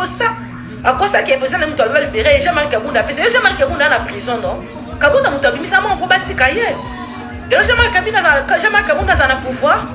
posa akosa qui est président mutu alwa libéré Jean-Marc Kabunda pesa Jean-Marc Kabunda na prison non Kabunda mutu abimisa mo ko batika ye de Jean-Marc Kabunda za na pouvoir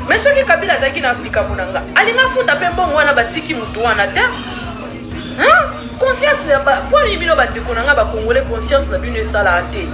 mais ceux qui Kabila zaki na appliquer monanga alinga futa pe mbongo wana batiki mutu wana te hein conscience na ba pour libino batiko nanga ba congolais conscience na bino sala ate.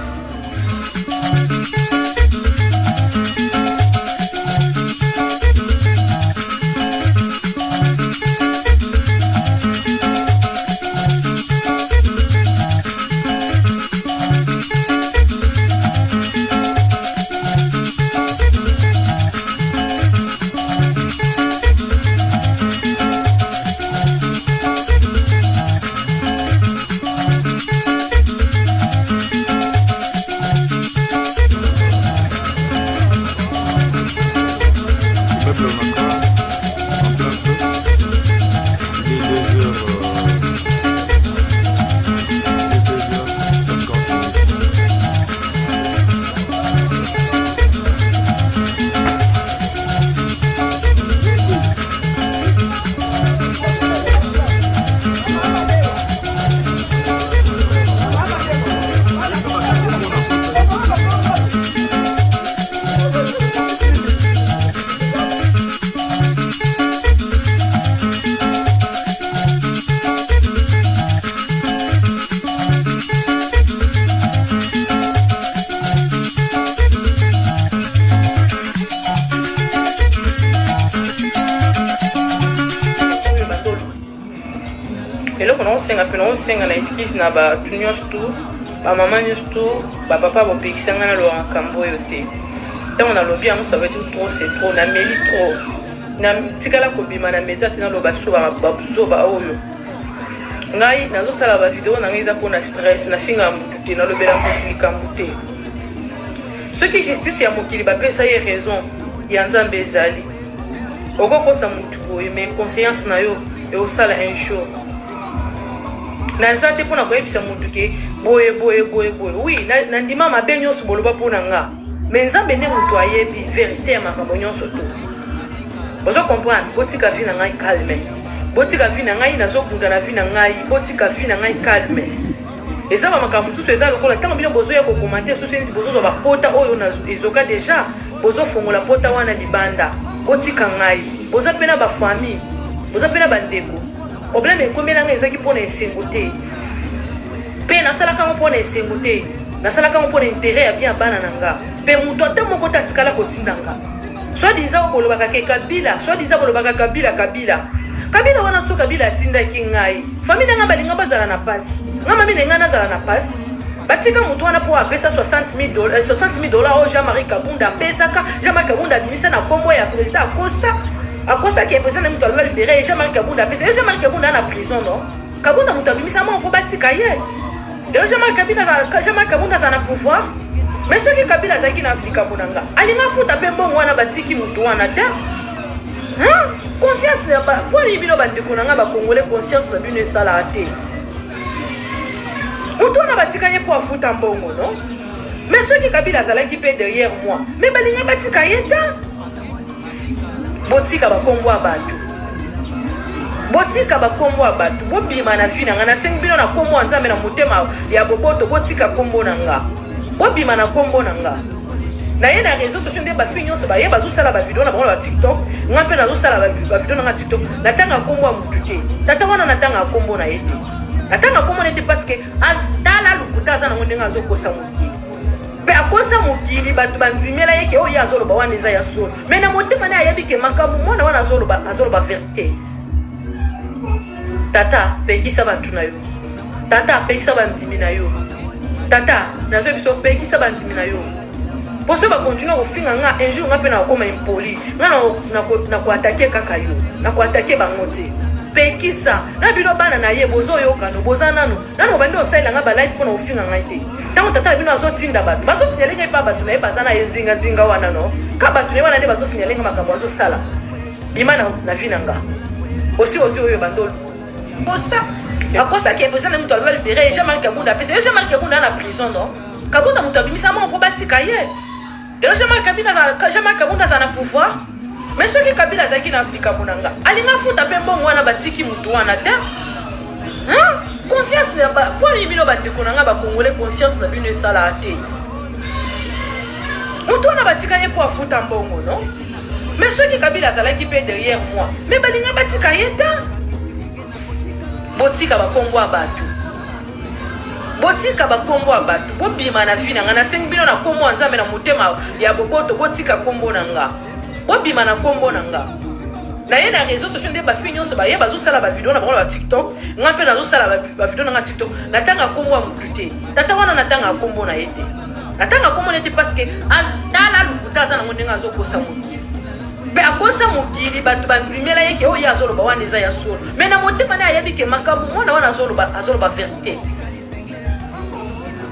On senga na excuse na ba tunyo stu ba mama stu ba papa bo pekisanga na lo kambo yote tant na lobby amu ça va être trop c'est trop na meli trop na tikala ko bima na meta tina lo ba so ba buso ba oyo ngai nazo sala ba vidéo na ngiza pona stress na finga mutute na lobela ko fika mute ce qui justice ya mokili ba pesa ye raison ya nzambe ezali okoko sa mutu boye mais conscience na yo e o sala un jour Nazate pona ko ebisa mutu ke boye oui na ndima mabe nyonso boloba pona nga mais nzambe ne mutu ayebi vérité makambo nyonso to bozo comprendre botika vi na ngai calme botika vi na ngai nazokunda na vi na ngai botika vi na ngai calme ezaba makambo tuso ezalo kola tango bino bozo ya ko commenter so senti bozo ba pota oyo na ezoka déjà bozo fongola pota wana libanda botika ngai bozo pena ba famille bozo pena bandeko problème est combien d'années ezaki pona esengo te pe na sala kango pona esengo te na sala kango pona intérêt ya bien bana nanga pe muto te moko tatikala kotindanga soit disant bolobaka ke Kabila soit disant bolobaka Kabila wana so Kabila tinda ki ngai famille nga balinga bazala na passe nga mami nenga nazala na passe batika muto wana po apesa $60,000 au Jean-Marc Kabunda pesaka Jean-Marc Kabunda bimisa na kombo ya président akosa qui est président mutu alwa libéré Jean-Marc Kabunda pesa Jean-Marc Kabunda na prison non Kabunda mutu abimisa mo ko batika ye de Jean-Marc Kabunda za na pouvoir mais ceux qui Kabila zaki na appliquer monanga alinga futa pe mbongo wana batiki mutu wana te hein conscience na ba pour libino bandeko nanga ba congolais conscience na bino sala ate mutu wana batika ye po afuta mbongo non mais ceux qui Kabila zalaki pe derrière moi mais balinga batika ye ta botika bakombo abatu bobima na vie nanga na sengi bino na kombo nzambe na motema ya boboto botika kombo nanga bobima na kombo nanga na ye na réseaux sociaux nde ba finyo so ba ye bazo sala ba vidéo na ba TikTok ngape na zo sala ba vidéo na TikTok na tanga kombo ya mutuke tata wana na tanga kombo na yete na tanga kombo nete parce que dala lukuta za na ngondenga zo kosa mukili pe akosa mukili batu banzimela yeke o ya zolo ba wana eza ya solo mais na motema na yabi ke makamu mona wana zolo ba vérité tata pekisa batu na yo tata pekisa banzimi na yo tata nazo biso pekisa banzimi na yo poso ba continue ko finga nga un jour nga pe na koma impoli nga na ko attaquer kaka yo na ko attaquer bangote pekisa na bino bana na ye bozo yo kano bozana nano bandi osala nga ba live pona ofinga nga ite tango tata bino azotinda batu bazo signaler pa batu na ye bazana ezinga wana no ka batu ne wana nde bazo signaler nga makambo azo sala bima na vinanga osi oyo bandolo bosa akosa qui est président mutu alwa libéré Jean-Marc Kabunda pesa Jean-Marc Kabunda na prison non Kabunda mutu abimisa mo ko batika ye de Jean-Marc Kabunda za na pouvoir mais ceux qui Kabila zaki na appliquer monanga alinga futa pe mbongo wana batiki mutu wana te conscience na ba pour les bino bandeko na nga ba congolais conscience na bino esala ate mutu na batika ye po afuta mbongo non mais ceux qui Kabila azalaki pe derrière moi mais balinga batika ye ta botika bakombo abatu botika bakombo abatu bobima na vie na nga na sengi bino na kombo nzambe na motema ya boboto botika kombo na nga bobima na kombo na nga na ye na réseaux sociaux nde bafi nyonso baye bazosala bavideo na bango na TikTok nga mpe nazosala bavideo na nga TikTok natanga kombo ya mutu te tata wana natanga kombo na ye te natanga kombo na ye te parce que atala lukuta aza nango ndenge azokosa mokili mpe akosa mokili bato bandimela ye ke oyo azoloba wana eza ya solo me na motema nde ayebi ke makambo mwana wana azoloba verité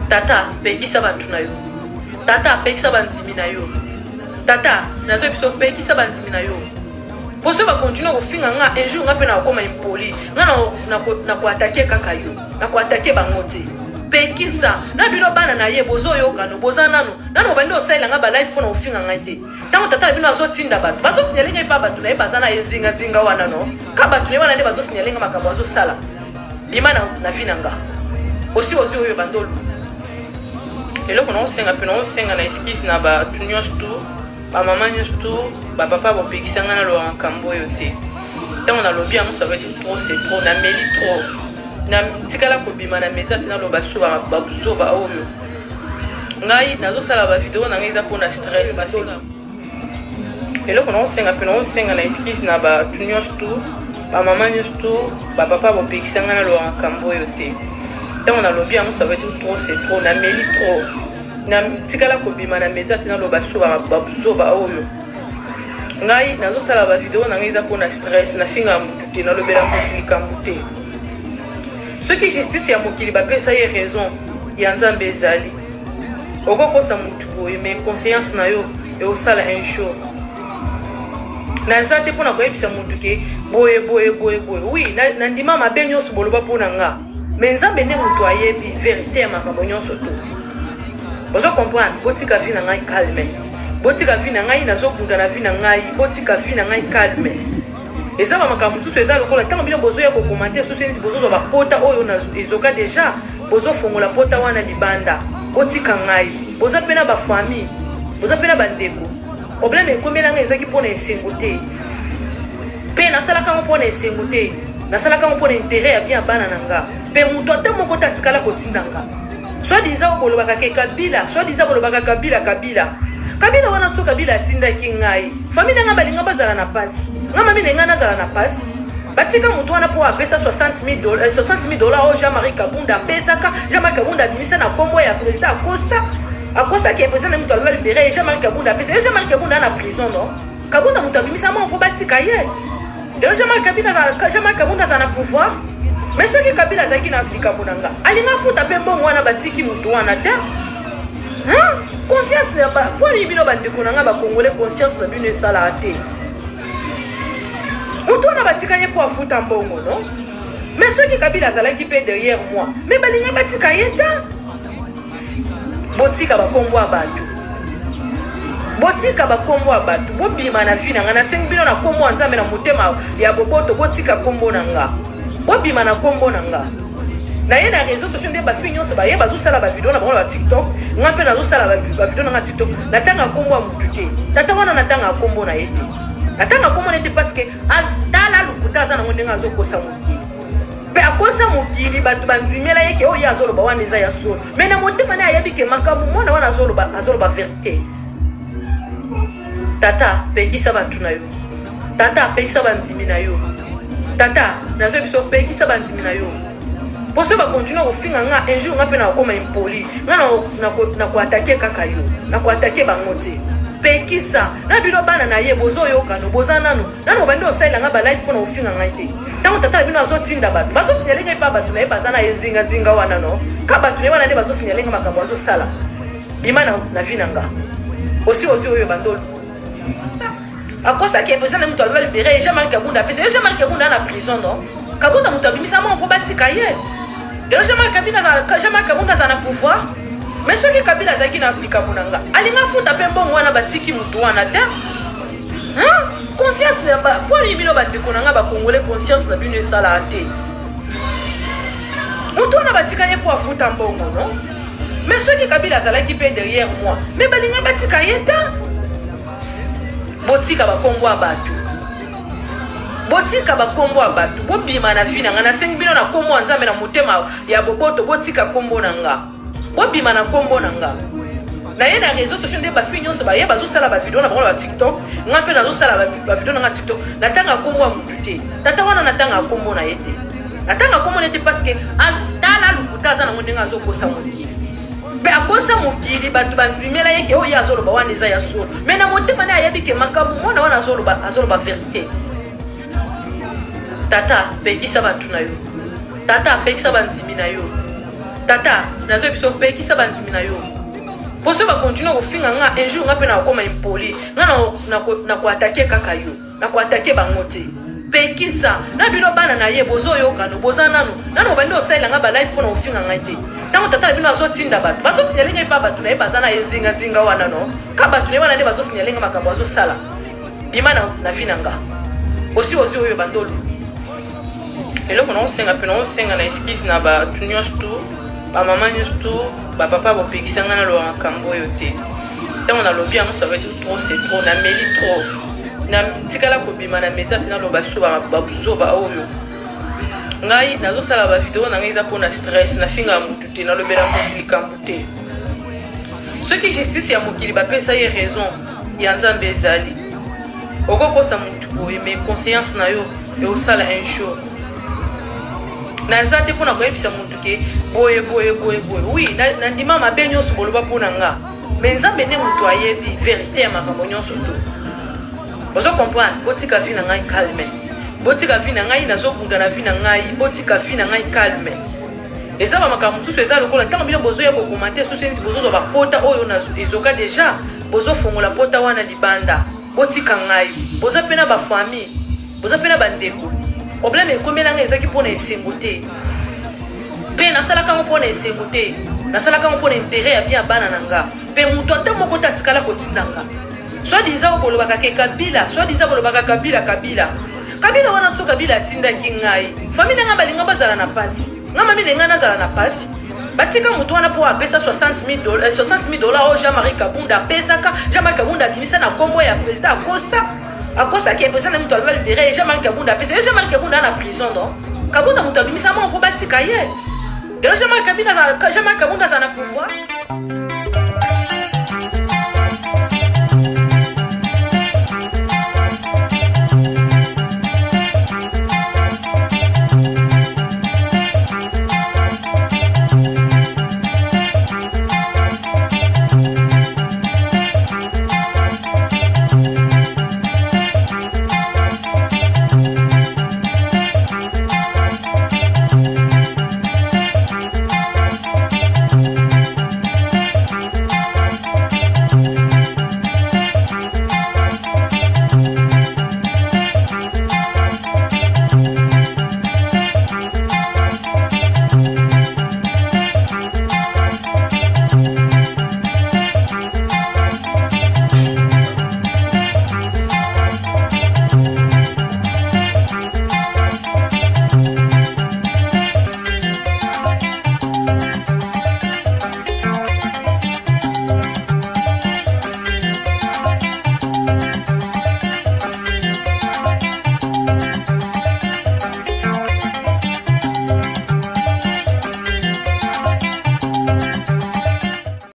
tata pekisa bato na yo tata pekisa bandimi na yo tata nazoyebi biso pekisa bandimi na yo pour ça va continuer au fin nga un jour nga pe na koma impoli nga na ko attaquer kaka yo na ko attaquer bangote pekisa na bino bana na ye bozo yo kano bozana nano bandi osala nga ba live pona ofinga nga ite tango tata bino azotinda bato bazo signaler pa bato na ye bazana ezinga zinga wana no ka bato ne wana nde bazo signaler nga makabo azo sala bima na vina nga osi oyo bandolo eloko na osenga pe na osenga na excuse na ba tunyo stu ba mama nyusto ba papa bo pekisanga na lo makambo yo te tant na lobby amu ça va être trop c'est trop na meli trop na tikala ko bima na meta tina lo baso ba buso ba oyo ngai nazo sala ba video na ngai za pona stress ba tona eloko na osenga pe na osenga na excuse na ba tunyosto ba mama nyusto ba papa bo pekisanga na lo makambo yo te tant na lobby amu ça va être trop c'est trop na meli trop na tikala ko bima na meta tina lo baso ba buso ba oyo ngai nazo sala ba video na ngai za pona stress na finga mutu te na lobela ko mute ce qui justice ya mokili ba pesa ye raison ya nzambe ezali okoko sa mutu boye mais conscience na yo e osala un jour na zate pona ko yebisa mutu ke boye oui na ndima mabe nyonso boloba pona nga mais nzambe ne mutu ayebi vérité ya makambo nyonso to bozo comprendre botika vie na ngai calme botika vie na ngai nazokunda na vie na ngai botika vie na ngai calme eza ba makambo tuso eza lokola tango bino bozo ya ko commenter so senti bozo ba pota oyo na ezoka déjà bozo fongola pota wana libanda botika ngai boza pena ba famille boza pena ba ndeko problème ekomela ngai ezaki pona esengo te pe na sala kango pona esengo te na sala kango pona intérêt ya bien bana nanga pe muto ata moko tatikala kotindanga soit disant bolobaka ke Kabila soit disant bolobaka Kabila wana so Kabila tinda ki ngai famille nga balinga bazala na passe nga mami nenga nazala na passe batika mutu wana po apesa $60,000 o Jean-Marie Kabunda pesaka Jean-Marie Kabunda bimisa na kombo ya président akosa ki président mutu alwa libéré Jean-Marie Kabunda pesa Jean-Marie Kabunda na prison non Kabunda mutu bimisa mo ko batika ye de Jean-Marie Kabunda za na pouvoir mais ceux qui Kabila zaki na likambo nanga alinga futa pe mbongo wana batiki mutu wana te conscience na ba pour les bino bandeko na nga ba congolais conscience na bino esala ate mutu wana batika ye po afuta mbongo non mais ceux qui Kabila azalaki pe derrière moi mais balinga batika ye ta botika bakombo abatu bobima na vie na nga na sengi bino na kombo nzambe na motema ya boboto botika kombo na nga bobima na kombo na nga na ye na réseaux sociaux nde bafi nyonso baye bazosala bavideo na bango na TikTok nga mpe nazosala bavideo na nga TikTok natanga kombo ya mutu te tata wana natanga kombo na ye te natanga kombo na ye te parce que atala lukuta aza nango ndenge azokosa mokili mpe akosa mokili bato bandimela ye ke oyo azoloba wana eza ya solo me na motema ne ayebi ke makambo mwana wana azoloba verité tata pekisa bato na yo tata pekisa bandimi na yo tata nazoyebi biso pekisa bandimi na yo pour ça va continuer au fin nga un jour nga pe na koma impoli nga na ko attaquer kaka yo na ko attaquer bangote pekisa na bino bana na ye bozo yo kano bozana nano bandi osala nga ba live pona ofinga nga ite tango tata bino azotinda bato bazo signaler nga pa bato na ye bazana ezinga zinga wana no ka bato ne wana nde bazo signaler nga makambo azo sala bima na vie nanga osi oyo bandolo akosa ki président mutu alwa libéré Jean-Marie Kabunda pesa Jean-Marie Kabunda na prison non Kabunda mutu abimisa mo ko batika ye de Jean-Marie Kabunda za na pouvoir mais ceux qui Kabila zaki na likambo nanga alinga futa pe mbongo wana batiki mutu wana te conscience na ba pour les bino bandeko nanga ba congolais conscience na bino esala ate Mutu na batika ye pour afuta mbongo, non? Mais ceux qui Kabila azalaki pe derrière moi, mais balinga batika ye ta. Botika bakombo abatu. Botika bakombo abatu. Bobima na fina nga na sengi bino na kombo nzambe na motema ya boboto botika kombo nanga. Bobima na kombo nanga. Na ye na réseaux sociaux nde ba finyo so ba ye bazo sala ba vidéo na ba TikTok, nga pe nazo sala ba vidéo na TikTok. Natanga kombo amutute. Tata wana natanga kombo na yete. Natanga kombo nete parce que tala lukuta za na ndenga zo kosa mokili. Mais à cause de mon kili, batu bandimela yeke o ya zolo ba wana eza ya solo. Mais na motema na yabi ke makabu mona wana zolo ba vérité. Tata pekisa batu na yo. Tata pekisa bandimi na yo. Tata nazo biso pekisa bandimi na yo. Poso ba continuer ko finga nga un jour nga pe na koma impoli. Nga na ko attaquer kaka yo. Na ko attaquer bangote. Pekisa na bino bana na ye bozo yo kano bozana nano bandi osala nga ba live pona ofinga nga ite. Tango tata bino azotinda batu bazo signaler pa batu na bazana ezinga zinga wana no ka batu ne wana ne bazo signaler nga makambo azo sala bima na vinanga osi oyo bandolo eloko na osenga na excuse na ba tunyos tu ba mama nyos tu ba papa bo pekisa nga na lo makambo yo te tango na lobby yango ça va être trop c'est trop na meli trop na tikala ko bima na meza fina lo baso ba buzo ba oyo ngai nazo sala ba vidéo na ngai za pona stress na finga mutu te na lobela mokili kambute ce qui justice ya mokili ba pesa ye raison ya nzambe ezali okoko sa mutu boye mais conscience na yo e o sala un jour na zate pona ko yebisa mutu ke boye oui na ndima mabe nyonso boloba pona nga mais nzambe ne mutu ayebi vérité ya makambo nyonso to bozo comprendre botika vi na ngai calme botika vi na ngai nazobunda na vi na ngai botika vi na ngai calme eza ba makambo tuso eza lokola tango bino bozo ya commenter so senti bozo zo ba pota oyo na ezoka déjà bozo fongola pota wana libanda botika ngai boza pena ba famille boza pena ba ndeko problème ekomela ngai ezaki pona esengo te pe nasala kango pona esengo te nasala kango pona intérêt ya bien bana nanga pe muto ata moko tatikala kotindanga soit disant bolobaka ke Kabila soit disant bolobaka Kabila wana so Kabila tinda kingai famille nga balinga bazala na pasi nga mami lenga nazala na pasi batika mutu wana po apesa $60,000 o Jean-Marie Kabunda pesaka Jean-Marie Kabunda bimisa na kombo ya président akosa ki président mutu alwa libérer Jean-Marie Kabunda pesa Jean-Marie Kabunda na prison non Kabunda mutu bimisa mo ko batika ye de Jean-Marie Kabunda za na pouvoir